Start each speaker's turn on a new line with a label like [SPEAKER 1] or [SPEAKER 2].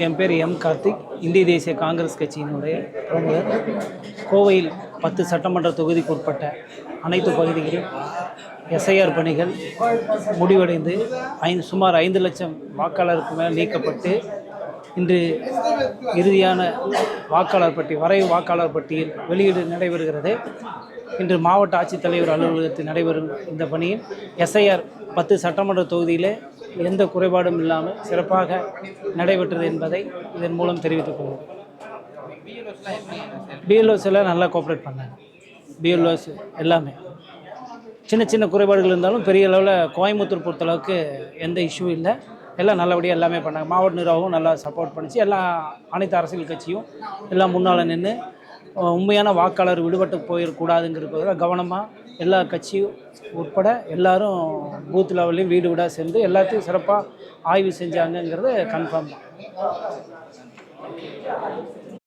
[SPEAKER 1] என் பேர் எம் கார்த்திக், இந்திய தேசிய காங்கிரஸ் கட்சியினுடைய பிரமுகர். கோவையில் 10 சட்டமன்ற தொகுதிக்கு உட்பட்ட அனைத்து பகுதிகளிலும் எஸ்ஐஆர் பணிகள் முடிவடைந்து சுமார் 5 லட்சம் வாக்காளருக்கு மேல் நீக்கப்பட்டு இன்று இறுதியான வாக்காளர் பட்டியல் வரைவு வாக்காளர் பட்டியல் வெளியீடு நடைபெறுகிறது. இன்று மாவட்ட ஆட்சித்தலைவர் அலுவலகத்தில் நடைபெறும் இந்த பணியில் எஸ்ஐஆர் 10 சட்டமன்ற தொகுதியிலே எந்த குறைபாடும் இல்லாமல் சிறப்பாக நடைபெற்றது என்பதை இதன் மூலம் தெரிவித்துக் கொள்வோம். பிஎல்ஓஸ் எல்லாம் நல்லா கோஆப்ரேட் பண்ணாங்க. பிஎல்ஓஸ் எல்லாமே சின்ன சின்ன குறைபாடுகள் இருந்தாலும் பெரிய அளவில் கோயம்புத்தூர் பொறுத்தளவுக்கு எந்த இஷ்யூ இல்லை. எல்லாம் நல்லபடியாக எல்லாமே பண்ணாங்க. மாவட்ட நிர்வாகம் நல்லா சப்போர்ட் பண்ணிச்சு. அனைத்து அரசியல் கட்சியும் எல்லாம் முன்னால் நின்று உண்மையான வாக்காளர் விடுபட்டு போயிடக்கூடாதுங்கிறத கவனமாக எல்லா கட்சியும் உட்பட எல்லாரும் பூத் லெவல்லையும் வீடு வீடாக சேர்ந்து எல்லாத்தையும் சிறப்பாக ஆய்வு செஞ்சாங்கங்கிறது கன்ஃபார்ம் தான்.